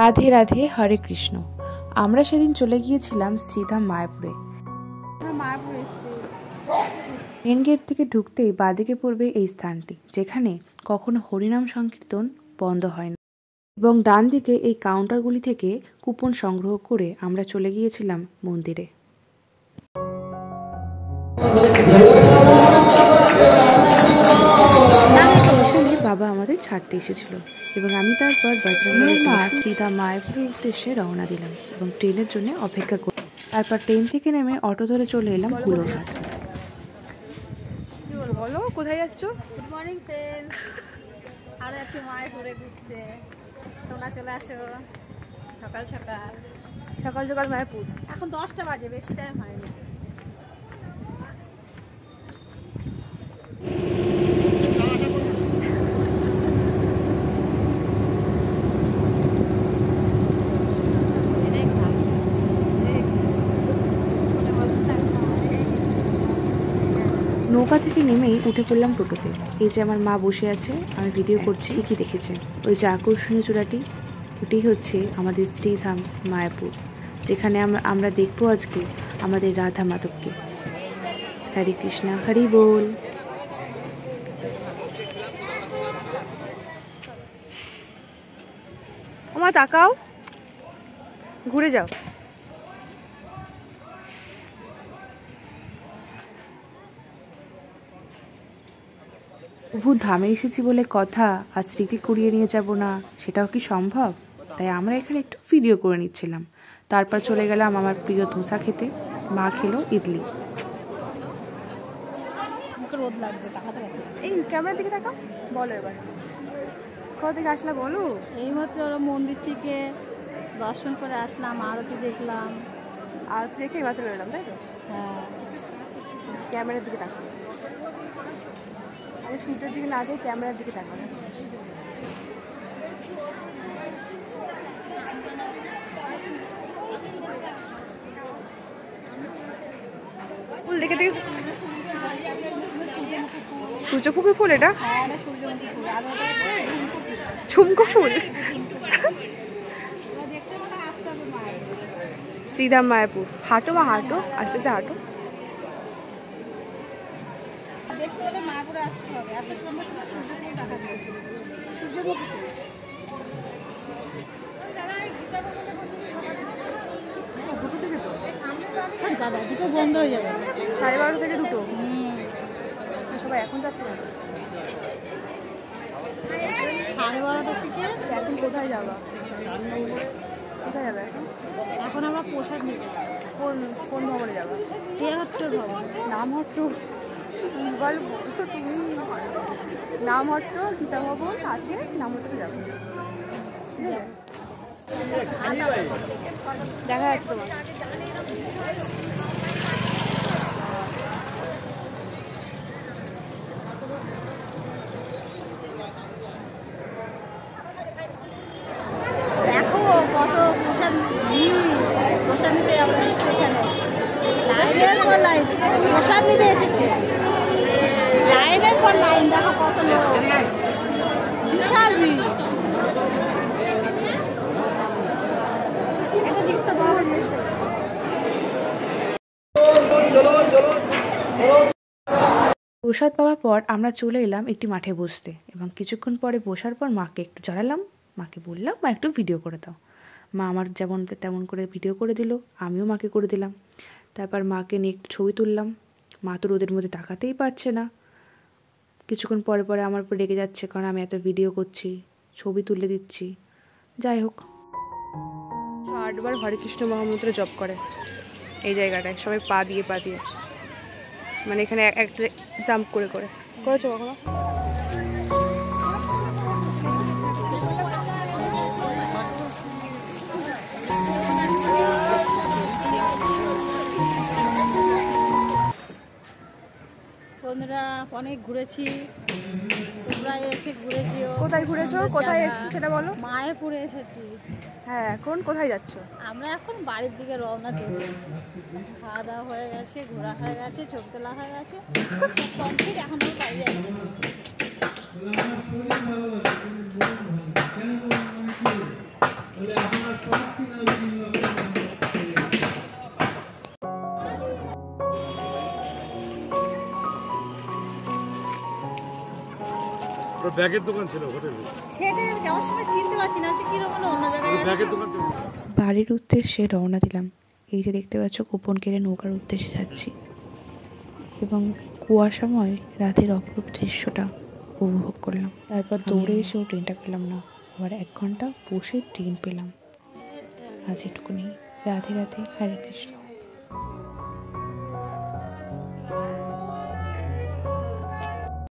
রাধে রাধে, হরে কৃষ্ণ। আমরা সেদিন চলে গিয়েছিলাম শ্রীধাম মায়াপুরে। মেন গেট থেকে ঢুকতেই বাঁদিকে পড়বে এই স্থানটি, যেখানে কখনো হরিনাম সংকীর্তন বন্ধ হয় না, এবং ডান দিকে এই কাউন্টারগুলি থেকে কুপন সংগ্রহ করে আমরা চলে গিয়েছিলাম মন্দিরে। বাবা আমাদের ছাড়তে এসেছিল এবং আমি তারপর বজরংবলী শ্রীধাম মায়াপুরের উদ্দেশ্যে রওনা দিলাম এবং ট্রেনের জন্য অপেক্ষা করি। তারপর ট্রেন থেকে নেমে অটো ধরে চলে এলাম হুলোঘাট। বলো কোথায় যাচ্ছ? গুড মর্নিং ফ্রেন্ডস, আর আছি মায়াপুরে ঘুরতে। তোমরা চলে আসো সকাল সকাল। সকাল সকাল মায়াপুর। এখন 10টা বাজে, বেশি টাইম হয়নি। নৌকা থেকে নেমেই উঠে পড়লাম টোটোতে। এই যে আমার মা বসে আছে, আমি ভিডিও করছি। কি দেখেছেন ওই যে আকর্ষণীয় চূড়াটি? ওটাই হচ্ছে আমাদের শ্রীধাম মায়াপুর, যেখানে আমরা দেখবো আজকে আমাদের রাধা মাধবকে। হরে কৃষ্ণ, হরি বল। আমার তাকাও, ঘুরে যাও। প্রভু ধামে এসেছি বলে কথা, আর স্মৃতি কুড়িয়ে নিয়ে যাব না, সেটাও কি সম্ভব? তাই আমরা এখানে একটু ভিডিও করে নিচ্ছিলাম। তারপর চলে গেলাম আমার প্রিয় ধোসা খেতে। মা খেলো ইডলি। এই ক্যামেরার দিকে তাকাও, বলো এবার কোথা থেকে আসলা বলো। এইমাত্র মন্দির থেকে দর্শন করে আসলাম, আরতি দেখলাম। আরতি দেখে এবার চলে এলাম, তাই তো? হ্যাঁ, ক্যামেরার দিকে তাকাও। আমি সূর্যের দিকে না যাই, ক্যামেরার দিকে তাকাও। ফুল দেখে দেখে। সূর্যমুখী ফুল এটা? ঝুমকো ফুল। শ্রীধাম মায়াপুর। হাঁটো বা হাঁটো, আস্তে আস্তে হাঁটো। মায়াপুরে আসতে হবে, এত সুন্দর সূর্যমুখী দেখা যায়। দাদা দুটো বন্ধ হয়ে যাবে, 12:30 থেকে 2টো। সবাই এখন যাচ্ছে না? 12:30 থেকে। এখন কোথায় যাবা? কোথায় যাবে এখন? এখন আমরা প্রসাদ নিতে যাবো। কোন ভবনে যাবা? টিয়ারহাট্টর ভবন। নামহট্ট বলবো তো তুমি? নামহট্ট গীতা ভবন আছে, নামহট্টে যাবো। দেখা যাচ্ছে তোমার। দেখো কত প্রসাদ নিতে আমরা এসেছি এখানে। লাইনের পর লাইন প্রসাদ নিতে এসেছে, লাইনের পর লাইন। দেখো কত লোক, বিশাল ভিড়। একটা জিনিস তো বড় জিনিস। প্রসাদ পাওয়ার পর আমরা চলে এলাম একটি মাঠে বসতে, এবং কিছুক্ষণ পরে বসার পর মাকে একটু জ্বালালাম। মাকে বললাম মা একটু ভিডিও করে দাও। মা আমার যেমন তেমন করে ভিডিও করে দিল, আমিও মাকে করে দিলাম। তারপর মাকে নিয়ে একটু ছবি তুললাম। মা তো রোদের মধ্যে তাকাতেই পারছে না। কিছুক্ষণ পরে পরে আমার উপর রেগে যাচ্ছে, কারণ আমি এত ভিডিও করছি, ছবি তুলে দিচ্ছি। যাই হোক, 8বার হরে কৃষ্ণ মহামন্ত্র জপ করে এই জায়গাটায়, সবাই পা দিয়ে মানে এখানে একটা জাম্প করে করেছো কখনো? বন্ধুরা অনেক ঘুরেছি, তোমরা এসে ঘুরে যেও। কোথায় ঘুরেছো, কোথায় এসেছো সেটা বলো। মায়াপুরে এসেছি। হ্যাঁ, এখন কোথায় যাচ্ছ? আমরা এখন বাড়ির দিকে রওনা দেব। খাওয়া দাওয়া হয়ে গেছে, ঘোরা হয়ে গেছে, ছবি তোলা হয়ে গেছে, কমপ্লিট। এখন আমরা বাড়ি যাচ্ছি। ব্যাগের দোকান ছিল হোটেলে, সেটা যাওয়ার সময় চিনতে পারছি না যে কিরকম অন্য জায়গায় ব্যাগের দোকান ছিল। বাড়ির উদ্দেশ্যে রওনা দিলাম। এই যে দেখতে পাচ্ছ কুপন কেটে নৌকার উদ্দেশ্যে যাচ্ছি এবং কুয়াশাময় রাতের অপরূপ দৃশ্যটা উপভোগ করলাম। তারপর দৌড়ে এসেও ট্রেনটা পেলাম না, আবার 1 ঘন্টা বসে ট্রেন পেলাম। আজ এটুকুনি। রাধে রাধে, হরে কৃষ্ণ।